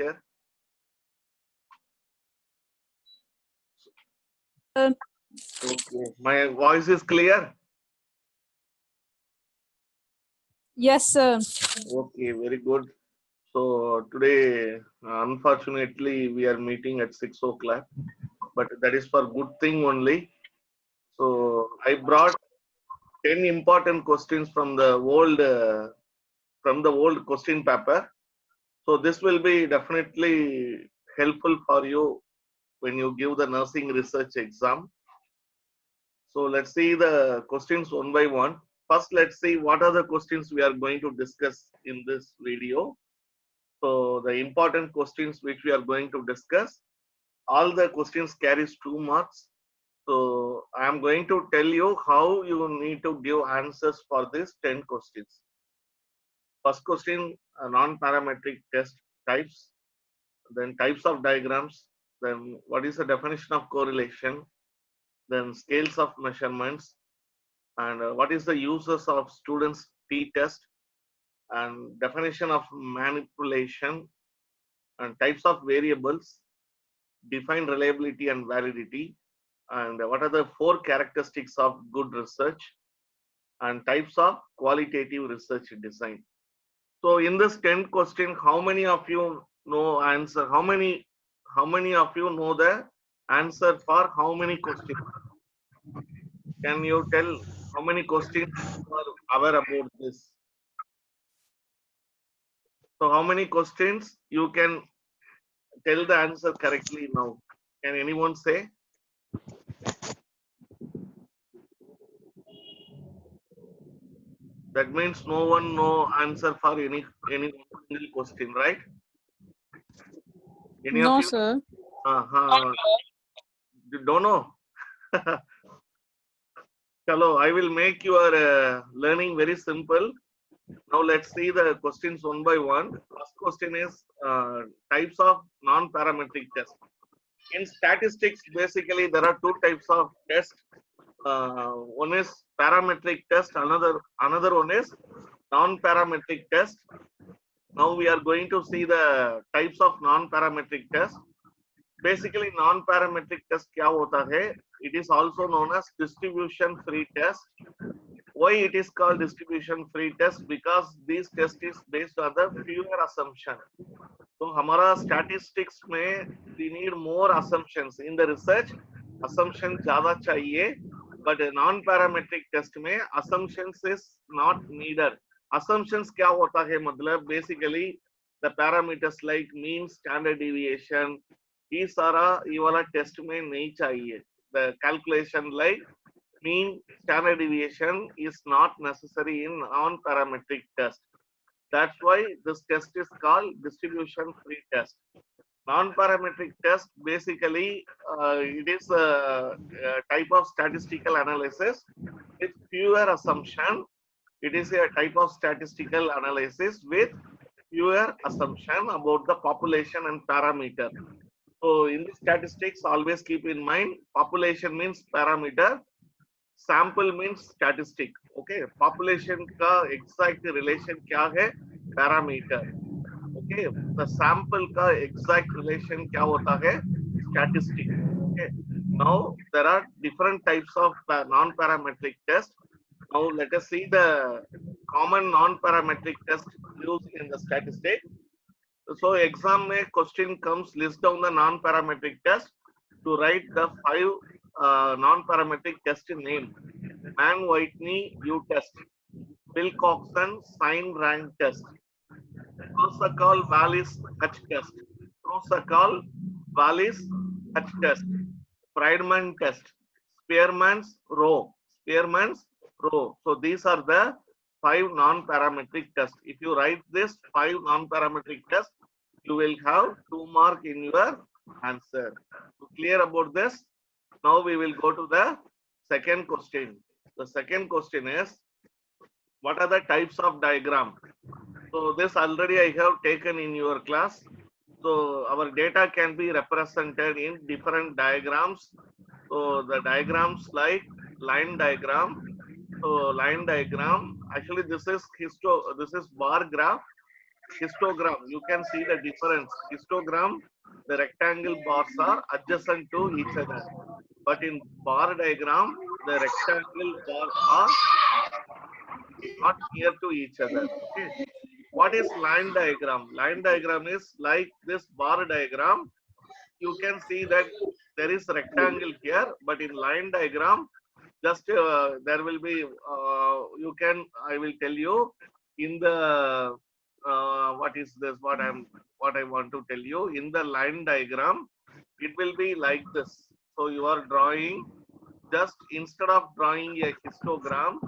here? Okay, my voice is clear. Yes, sir. Okay, very good. So today, unfortunately, we are meeting at 6 o'clock, but that is for good thing only. So I brought 10 important questions from the old question paper. So this will be definitely helpful for you when you give the nursing research exam. So let's see the questions one by one. First, let's see what are the questions we are going to discuss in this video. So the important questions which we are going to discuss, all the questions carries 2 marks. So I am going to tell you how you need to give answers for these 10 questions. First question, non-parametric test types, then types of diagrams, then what is the definition of correlation, then scales of measurements, and what is the uses of students Ttest, and definition of manipulation, and types of variables, define reliability and validity, and what are the 4 characteristics of good research, and types of qualitative research design. So in this 10 question, how many of you know answer? How many of you know the answer for how many questions? Can you tell how many questions you are aware about this? So how many questions you can tell the answer correctly now? Can anyone say? That means no one know answer for any single question, right? Any of No, you? sir. You don't know. Chalo, I will make your learning very simple. Now let's see the questions one by one. First question is types of non-parametric test. In statistics, basically there are 2 types of test. One is parametric test. Another one is non-parametric test. Now we are going to see the types of non-parametric test. Basically, non-parametric test क्या होता है? It is also known as distribution free test. Why it is called distribution free test? Because this test is based on the fewer assumption. So हमारा statistics में we need more assumptions in the research. Assumption ज़्यादा चाहिए, but non-parametric test में assumptions is not needed. Assumptions क्या होता है? मतलब basically the parameters like mean, standard deviation, ये सारा ये वाला टेस्ट में नहीं चाहिए. The calculation like mean, standard deviation is not necessary in non-parametric test. That's why this test is called distribution free test. Non-parametric test basically it is a type of statistical analysis with fewer assumption. It is a type of statistical analysis with fewer assumption about the population and parameter. So in the statistics, always keep in mind population means parameter, sample means statistic. Okay, population का exact relation क्या है? Parameter. Okay, the sample का exact relation क्या होता है? Statistic. Okay, now there are different types of non-parametric test. Now let us see the common non-parametric test used in the statistic. So exam में question comes, list down the non-parametric test. To write the 5 non-parametric test name. Mann-Whitney U-test, Wilcoxon sign rank test, Protocol Wallis H test, Protocol Wallis H test, Friedman test, Spearman's row. So these are the 5 non-parametric tests. If you write this 5 non-parametric tests, you will have 2 marks in your answer. So clear about this? Now we will go to the second question. The second question is, what are the types of diagram? So this already I have taken in your class. So our data can be represented in different diagrams. So the diagrams like line diagram. So line diagram, actually this is bar graph. histogram, you can see the difference. Histogram, the rectangle bars are adjacent to each other. But in bar diagram, the rectangle bars are not near to each other. Okay. What is line diagram? Line diagram is like this bar diagram. You can see that there is rectangle here, but in line diagram, just there will be, I will tell you in the, what is this, what I want to tell you, in the line diagram, it will be like this. So you are drawing, just instead of drawing a histogram,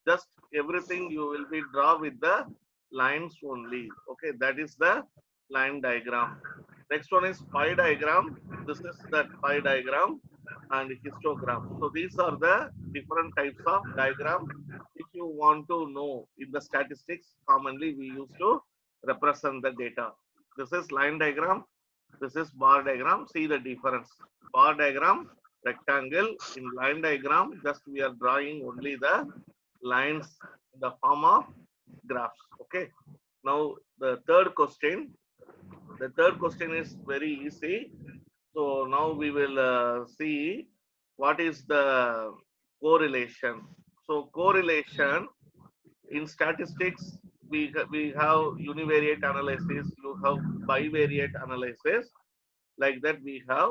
just everything you will be draw with the lines only. Okay, that is the line diagram. Next one is pie diagram. This is that pie diagram and histogram. So these are the different types of diagram. If you want to know in the statistics, commonly we used to represent the data. This is line diagram. This is bar diagram. See the difference. Bar diagram, rectangle. In line diagram, just we are drawing only the lines in the form of graphs. Okay. Now the third question. The third question is very easy. So now we will see what is the correlation. So correlation in statistics, we have univariate analysis, you have bivariate analysis, like that we have.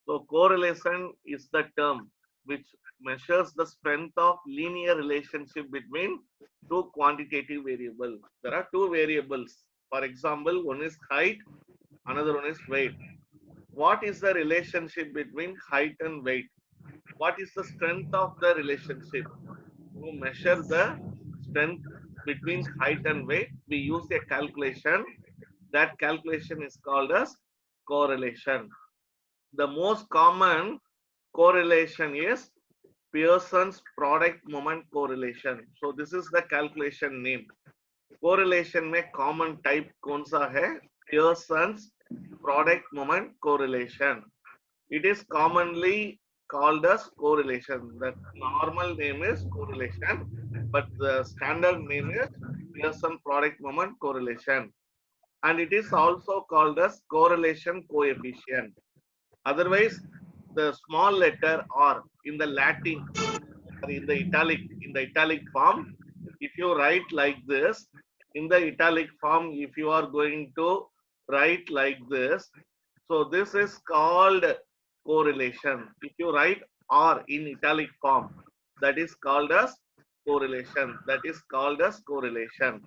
So correlation is the term which measures the strength of linear relationship between two quantitative variables. There are two variables. For example, one is height, another one is weight. What is the relationship between height and weight? What is the strength of the relationship? To measure the strength between height and weight, we use a calculation. That calculation is called as correlation. The most common correlation is Pearson's product moment correlation. So this is the calculation name. Correlation में common type कौन सा है? Pearson's product moment correlation. It is commonly called as correlation. The normal name is correlation, but the standard name is Pearson product moment correlation. And it is also called as correlation coefficient. Otherwise, the small letter R in the Latin or in the italic form, if you write like this, in the italic form, if you are going to write like this, so this is called correlation. If you write R in italic form, that is called as correlation. That is called as correlation.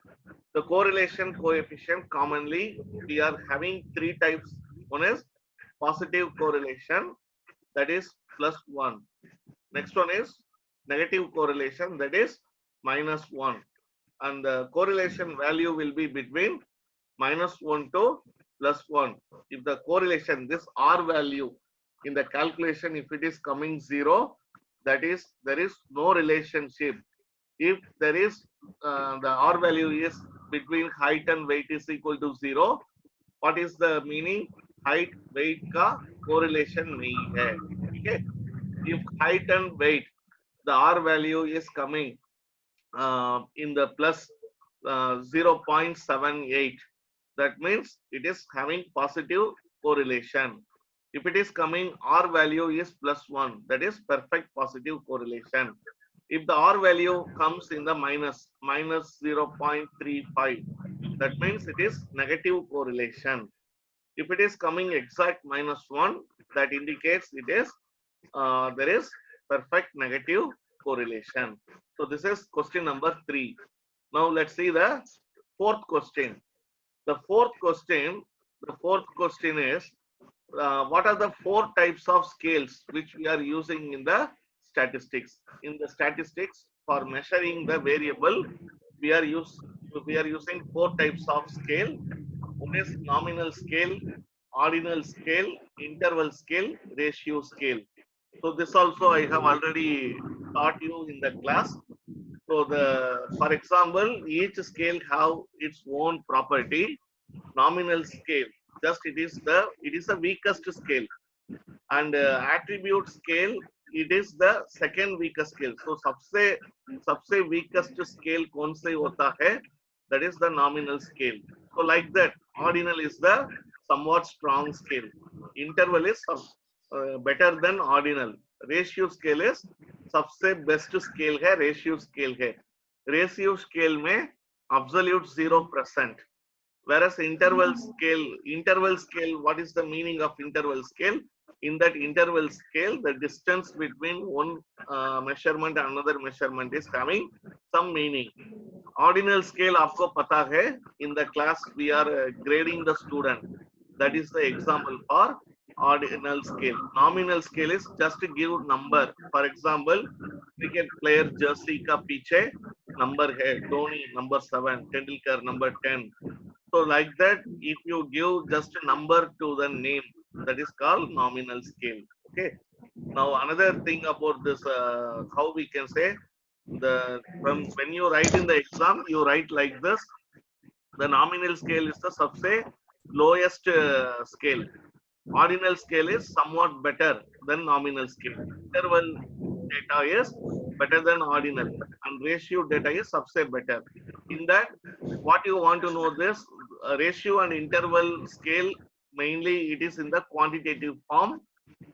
The correlation coefficient, commonly we are having three types. One is positive correlation, that is +1. Next one is negative correlation, that is -1. And the correlation value will be between -1 to +1. If the correlation, this R value in the calculation, if it is coming 0, that is there is no relationship. If there is the R value is between height and weight is equal to 0, what is the meaning? Height weight का correlation नहीं है. Okay. If height and weight, the R value is coming in the plus 0.78, that means it is having positive correlation. If it is coming R value is +1, that is perfect positive correlation. If the R value comes in the minus 0.35, that means it is negative correlation. If it is coming exact -1, that indicates it is there is perfect negative correlation. So this is question number 3. Now let's see the fourth question. The fourth question is what are the 4 types of scales which we are using in the statistics? In the statistics, for measuring the variable, we are using 4 types of scale. One is nominal scale, ordinal scale, interval scale, ratio scale. So this also I have already taught you in the class. So for example, each scale have its own property. Nominal scale, just it is the weakest scale, and attribute scale, it is the second weakest scale. So सबसे weakest scale कौन से होता है? That is the nominal scale. So like that, ordinal is the somewhat strong scale. Interval is better than ordinal. Ratio scale is सबसे best scale है ratio scale है. Ratio scale में absolute 0%. Whereas interval scale, what is the meaning of interval scale? In that interval scale, the distance between one measurement and another measurement is having some meaning. Ordinal scale आपको पता है, in the class we are grading the student. That is the example for ordinal scale. Nominal scale is just to give number. For example, cricket player jersey का पीछे number है, Dhoni number 7, Tendulkar number 10. So like that, if you give just a number to the name, that is called nominal scale. Okay. Now another thing about this, how we can say, from when you write in the exam, you write like this. The nominal scale is the सबसे lowest scale. Ordinal scale is somewhat better than nominal scale. Interval data is better than ordinal, and ratio data is सबसे better. In that, what you want to know this ratio and interval scale, mainly it is in the quantitative form.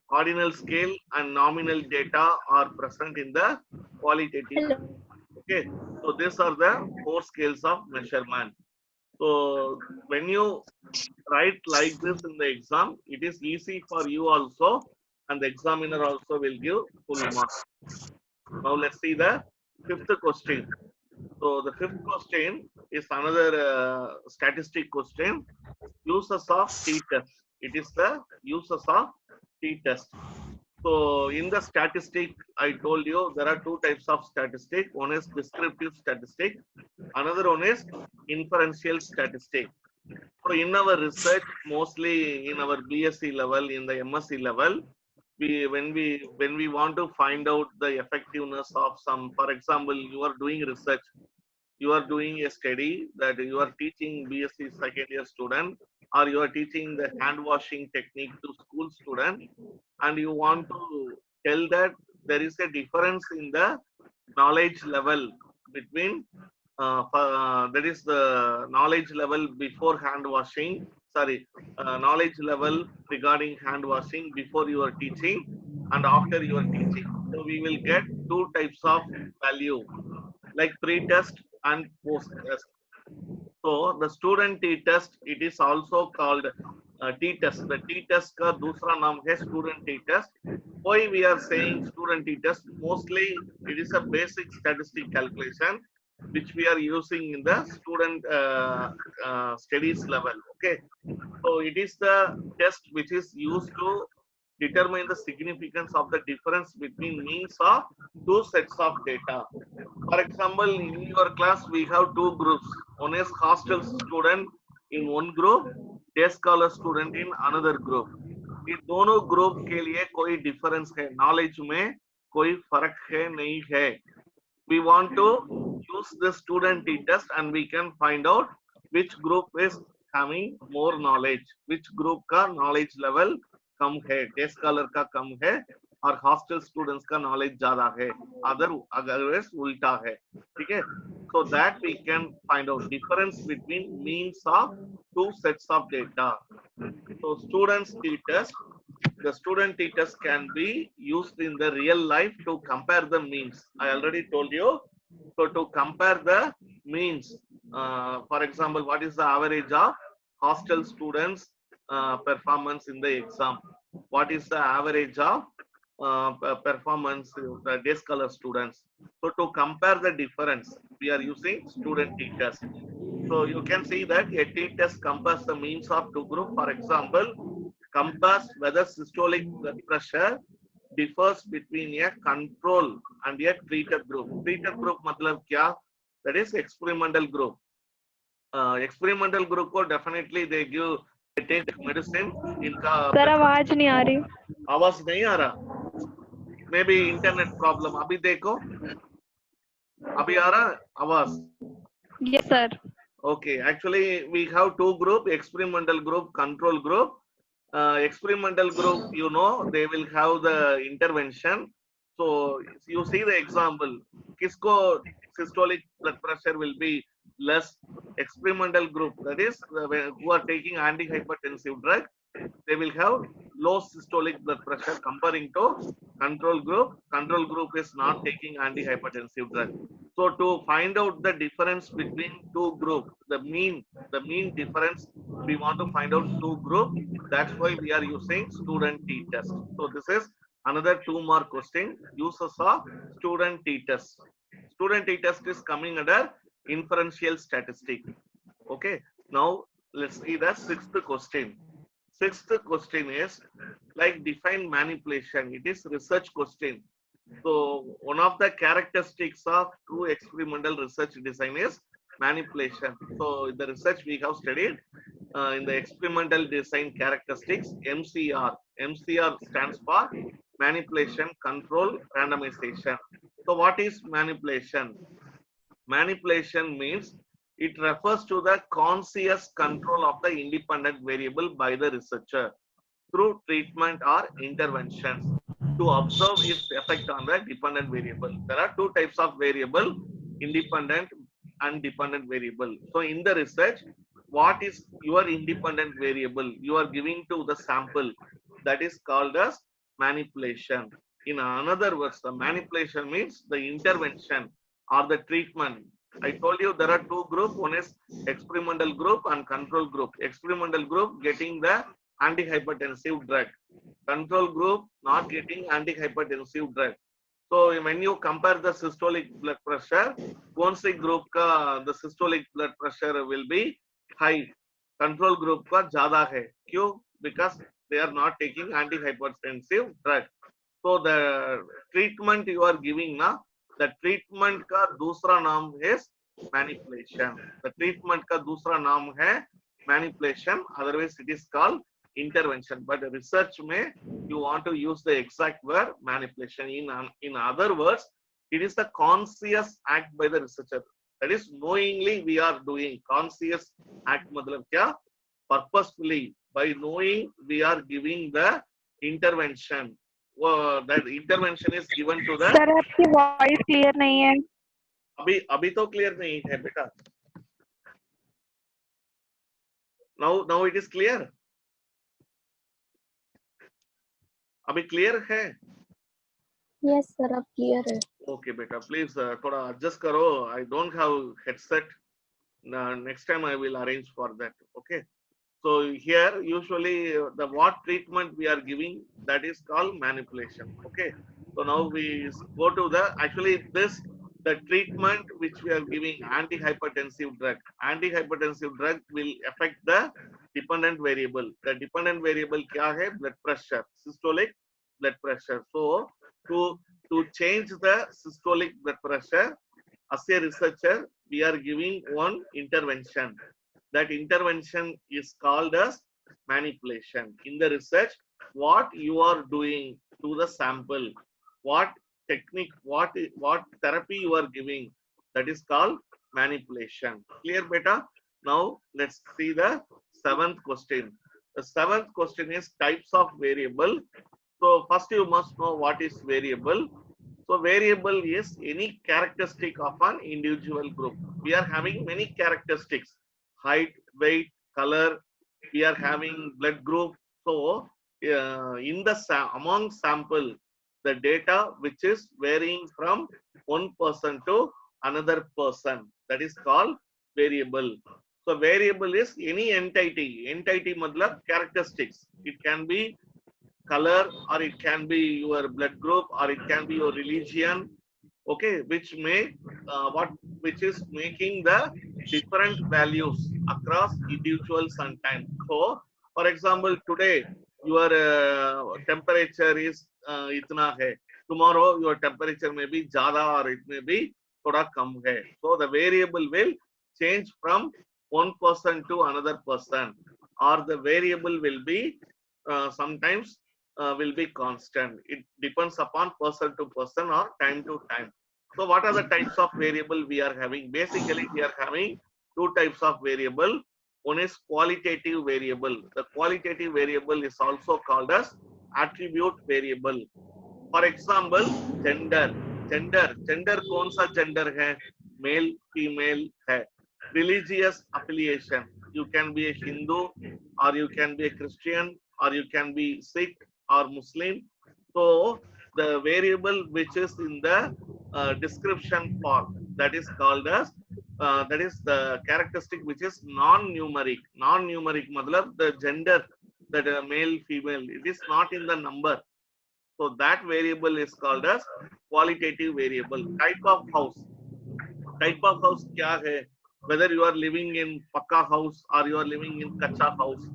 Ordinal scale and nominal data are present in the qualitative. Okay, so these are the 4 scales of measurement. So when you write like this in the exam, it is easy for you also, and the examiner also will give full marks. Now let's see the 5th question. So the 5th question is another statistic question. Uses of Ttest. It is the uses of Ttest. So in the statistic, I told you there are 2 types of statistic. One is descriptive statistic. Another one is inferential statistic. So in our research, mostly in our BSc level, in the MSc level, when we want to find out the effectiveness of some, for example, you are doing research, you are doing a study that you are teaching BSc second year student, or you are teaching the hand washing technique to school student, and you want to tell that there is a difference in the knowledge level between that is the knowledge level before hand washing, knowledge level regarding hand washing before you are teaching and after you are teaching. So we will get 2 types of value, like pre-test and post-test. So the student T-test, it is also called T-test. The T-test का दूसरा नाम है student T-test. Why we are saying student T-test? Mostly it is a basic statistic calculation which we are using in the student studies level. Okay, so it is the test which is used to determine the significance of the difference between means of 2 sets of data. For example, in your class we have 2 groups. One is hostel student in one group, day scholar student in another group. ये दोनों group के लिए कोई difference है, knowledge में कोई फर्क है नहीं है. We want to use the student T-test and we can find out which group is having more knowledge, which group का knowledge level कम है, day scholar का कम है और hostel students का knowledge ज़्यादा है, otherwise उल्टा है, ठीक है? So that we can find out difference between means of 2 sets of data. So students T-test, the student T-test can be used in the real life to compare the means. I already told you. So to compare the means, for example, what is the average of hostel students performance in the exam? What is the average of performance the day scholar students? So to compare the difference, we are using student T-test. So you can see that a T-test compares the means of 2 groups. For example, compares whether systolic blood pressure differs between a control and a treated group. Treated group मतलब क्या? That is experimental group. Experimental group को definitely they take medicine. इनका sir आवाज नहीं आ रही. आवाज नहीं आ रहा. Maybe internet problem. अभी देखो. अभी आ रहा आवाज? Yes sir. Okay, actually we have 2 group, experimental group, control group. Experimental group, you know, they will have the intervention. So you see the example, किसको systolic blood pressure will be less experimental group, that is who are taking antihypertensive drug, they will have low systolic blood pressure comparing to control group. Control group is not taking antihypertensive drug. So to find out the difference between two group, the mean difference, we want to find out two group. That's why we are using student t-test. So this is another 2 mark question, uses of student t-test. Student t-test is coming under inferential statistic. Okay, now let's see the sixth question. Sixth question is like define manipulation. It is research question. So one of the characteristics of true experimental research design is manipulation. So in the research we have studied in the experimental design characteristics, MCR. MCR stands for manipulation, control, randomization. So what is manipulation? Manipulation means it refers to the conscious control of the independent variable by the researcher through treatment or interventions to observe its effect on the dependent variable. There are two types of variable, independent and dependent variable. So in the research, what is your independent variable you are giving to the sample, that is called as manipulation. In another words, the manipulation means the intervention or the treatment. I told you there are two groups, one is experimental group and control group. Experimental group getting the antihypertensive drug, control group not getting antihypertensive drug. So when you compare the systolic blood pressure, कौन से group का the systolic blood pressure will be high, control group का ज़्यादा है. क्यों? Because they are not taking antihypertensive drug. So the treatment you are giving ना, the treatment का दूसरा नाम है manipulation. The treatment का दूसरा नाम है manipulation. Otherwise it is called intervention. But research में you want to use the exact word manipulation. In other words, it is the conscious act by the researcher. That is knowingly we are doing. Conscious act मतलब क्या? Purposefully, by knowing we are giving the intervention. That intervention is given to the. Sir आपकी voice clear नहीं है. अभी तो clear नहीं है बेटा. Now it is clear. अभी क्लियर है? Yes, sir, अब clear है. Okay बेटा, please थोड़ा adjust करो. I don't have headset. Next time I will arrange for that. Okay. So here usually the what treatment we are giving, that is called manipulation. Okay. So now we go to the the treatment which we are giving antihypertensive drug. Antihypertensive drug will affect the dependent variable. The dependent variable क्या है? Blood pressure, systolic blood pressure. So to change the systolic blood pressure, as a researcher we are giving one intervention. That intervention is called as manipulation. In the research, what you are doing to the sample, what technique, what therapy you are giving, that is called manipulation. Clear beta? Now let's see the seventh question. The seventh question is types of variable. So first you must know what is variable. So variable is any characteristic of an individual group. We are having many characteristics: height, weight, color. We are having blood group. So in the among sample, the data which is varying from one person to another person, that is called variable. So variable is any entity. Entity matlab characteristics. It can be color, or it can be your blood group, or it can be your religion. Okay, which is making the different values across individuals and time. So for example, today your temperature is itna hai. Tomorrow your temperature may be ज़्यादा or it may be थोड़ा कम है. So the variable will change from one person to another person, or the variable will be sometimes will be constant. It depends upon person to person or time to time. So what are the types of variable we are having? Basically, we are having two types of variable. One is qualitative variable. The qualitative variable is also called as attribute variable. For example, gender. Gender कौन सा gender है? Male, female है. religious affiliation. You can be a Hindu, or you can be a Christian, or you can be Sikh or Muslim. So the variable which is in the description form, that is called as that is the characteristic which is non-numeric. Non-numeric, matlab the gender, that male, female, it is not in the number. So that variable is called as qualitative variable. Type of house. Type of house kya hai? Whether you are living in pakka house or you are living in kacha house,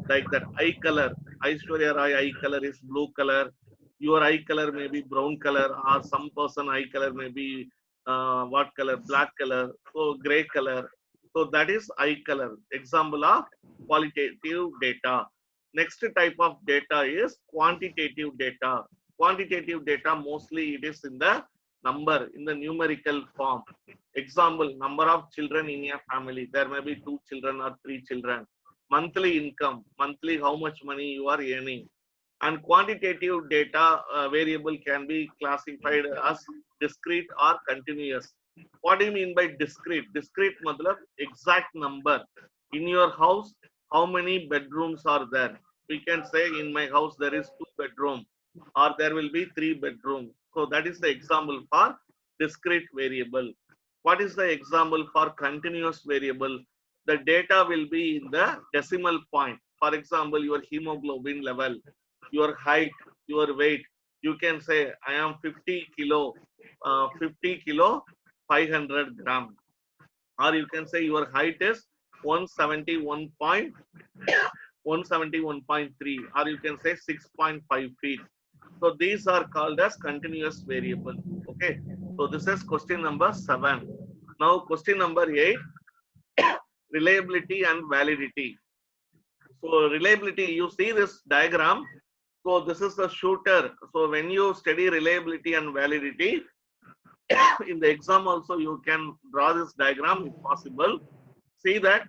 like that. Eye color, Aishwarya Rai eye color is blue color. Your eye color may be brown color, or some person eye color may be what color? Black color. So gray color. So that is eye color. Example of qualitative data. Next type of data is quantitative data. Quantitative data, mostly it is in the number, in the numerical form. Example, number of children in your family. There may be 2 children or 3 children. Monthly income, monthly how much money you are earning. And quantitative data variable can be classified as discrete or continuous. What do you mean by discrete? Discrete matlab exact number. In your house, how many bedrooms are there? We can say in my house there is 2 bedrooms, or there will be 3 bedrooms. So that is the example for discrete variable. What is the example for continuous variable? The data will be in the decimal point. For example, your hemoglobin level, your height, your weight. You can say, I am 50 kilo, 50 kilo, 500 gram. Or you can say your height is 171.3, or you can say 6.5 feet. So these are called as continuous variable. Okay. So this is question number 7. Now question number 8, reliability and validity. So reliability, you see this diagram. So this is the shooter. So when you study reliability and validity, in the exam also you can draw this diagram if possible. See that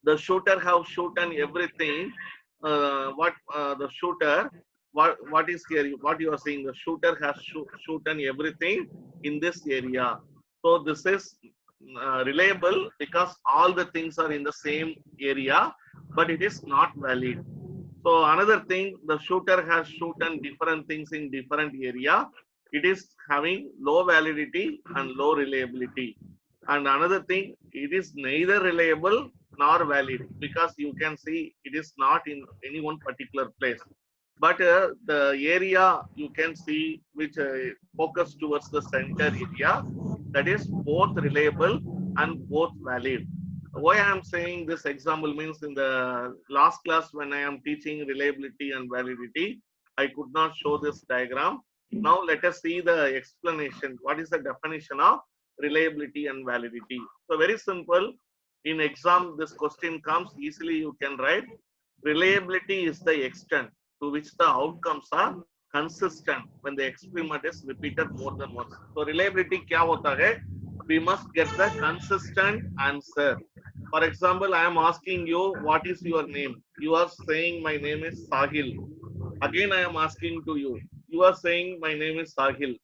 the shooter have shooten everything. The shooter, what is here? What you are saying? The shooter has shooten everything in this area. So this is reliable because all the things are in the same area, but it is not valid. So another thing, the shooter has shooten different things in different area. It is having low validity and low reliability. And another thing, it is neither reliable nor valid, because you can see it is not in any one particular place. But the area you can see which focus towards the center area, that is both reliable and both valid. Why I am saying this example means, in the last class when I am teaching reliability and validity, I could not show this diagram. Now let us see the explanation. What is the definition of reliability and validity? So very simple. In exam, this question comes easily. You can write, reliability is the extent to which the outcomes are consistent when the experiment is repeated more than once. So reliability kya hota hai? We must get the consistent answer. For example, I am asking you, what is your name? You are saying my name is Sahil. Again, I am asking to you. You are saying my name is Sahil.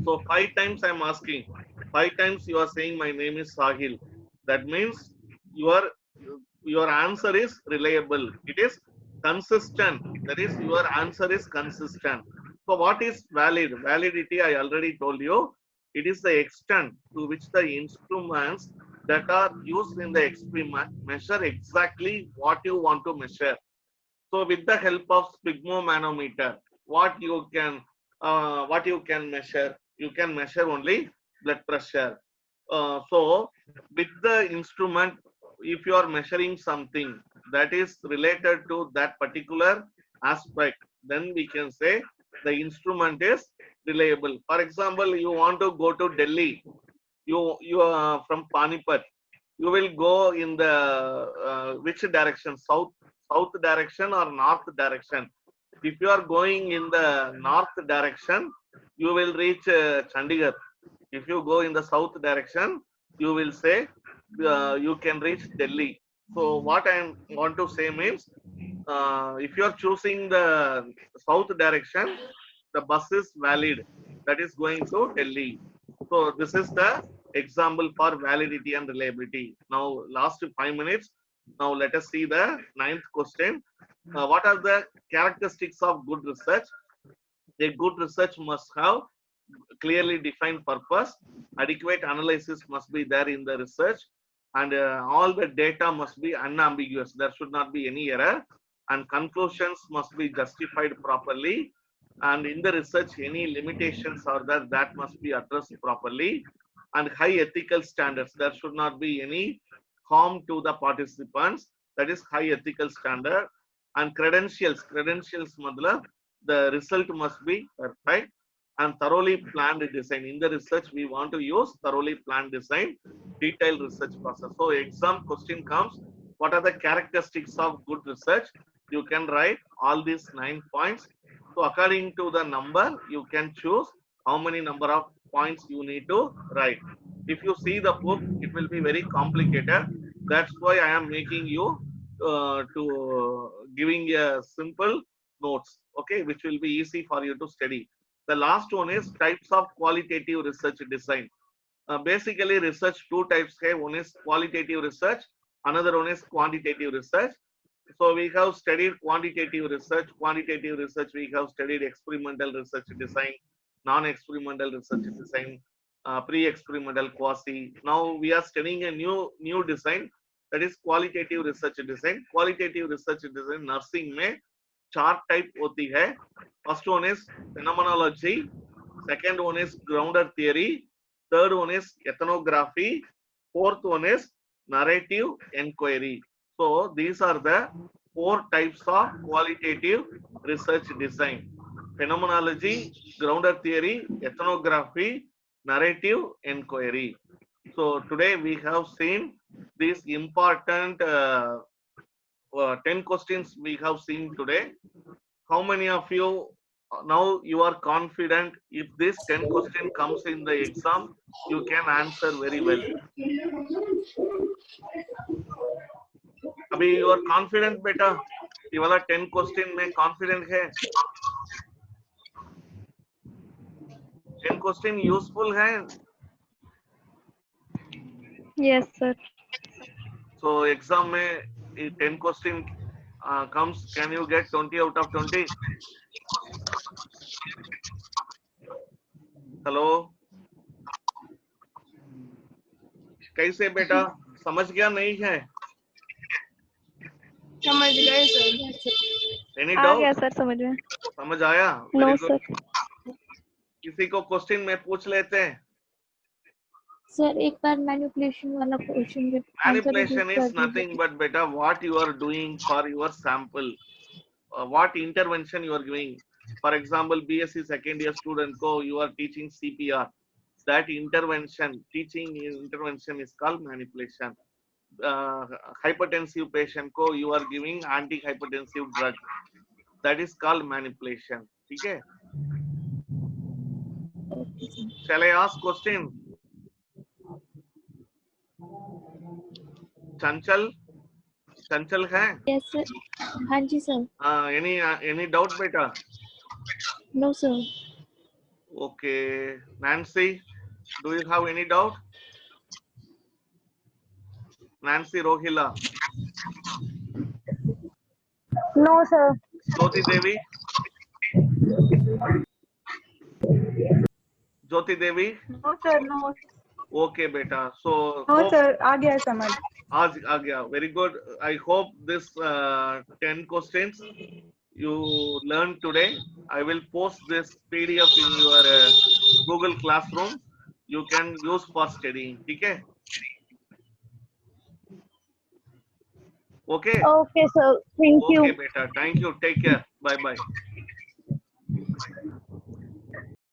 So 5 times I am asking. 5 times you are saying my name is Sahil. That means your answer is reliable. It is consistent. That is, your answer is consistent. So what is valid? Validity, I already told you. It is the extent to which the instruments that are used in the experiment measure exactly what you want to measure. So with the help of sphygmomanometer, what you can measure? You can measure only blood pressure. So with the instrument, if you are measuring something that is related to that particular aspect, then we can say the instrument is reliable. For example, you want to go to Delhi. You are from Panipat. You will go in the which direction? South direction or north direction? If you are going in the north direction, you will reach Chandigarh. If you go in the south direction, you will say you can reach Delhi. So what I want to say means, if you are choosing the south direction, the bus is valid. That is going to Delhi. So this is the example for validity and reliability. Now, last 5 minutes. Now, let us see the 9th question. What are the characteristics of good research? A good research must have clearly defined purpose, adequate analysis must be there in the research, and all the data must be unambiguous. There should not be any error, and conclusions must be justified properly. And in the research, any limitations are there that must be addressed properly, and high ethical standards. There should not be any harm to the participants. That is high ethical standard. And credentials. Credentials, matlab, the result must be perfect and thoroughly planned design. In the research, we want to use thoroughly planned design, detailed research process. So exam question comes, what are the characteristics of good research? You can write all these 9 points. So according to the number, you can choose how many number of points you need to write. If you see the book, it will be very complicated. That's why I am making you to giving a simple notes, okay, which will be easy for you to study. The last one is types of qualitative research design. Basically, research two types. One is qualitative research, another one is quantitative research. So we have studied quantitative research. Quantitative research, we have studied experimental research design, non-experimental research design, pre-experimental quasi. Now we are studying a new design, that is qualitative research design. Qualitative research design nursing में चार type होती है. First one is phenomenology, second one is grounded theory, third one is ethnography, fourth one is narrative inquiry. So these are the 4 types of qualitative research design: phenomenology, grounded theory, ethnography, narrative inquiry. So today we have seen these important 10 questions we have seen today. How many of you now you are confident if this 10 question comes in the exam, you can answer very well? अभी you are confident बेटा? ये वाला 10 question में confident है? 10 question useful है? Yes, sir. So exam में 10 question comes, can you get 20 out of 20? Hello? कैसे बेटा? समझ गया नहीं है? समझ गए सर. Any आ doubt? गया सर समझ में. समझ आया? No, Very good. sir. किसी को क्वेश्चन में पूछ लेते हैं. सर एक बार मैनिपुलेशन वाला question Manipulation is nothing but beta what you are doing for your sample, what intervention you are giving. For example, BSc second year student ko you are teaching CPR. That intervention, teaching intervention is called manipulation. Hypertensive patient ko you are giving antihypertensive drug. That is called manipulation. Okay? Shall I ask question? Chanchal है? Yes sir. हाँ जी sir. Any doubt beta? No sir. Okay, Nancy, do you have any doubt? Nancy Rohila. No, sir. Jyoti Devi. Jyoti Devi. No, sir. No. Okay, beta. So No, sir. आ गया समझ. आज आ गया. Very good. I hope this 10 questions you learned today. I will post this PDF in your Google Classroom. You can use for studying. Okay? Okay. Okay, sir. Thank you. Okay, beta. Thank you. Take care. Bye bye.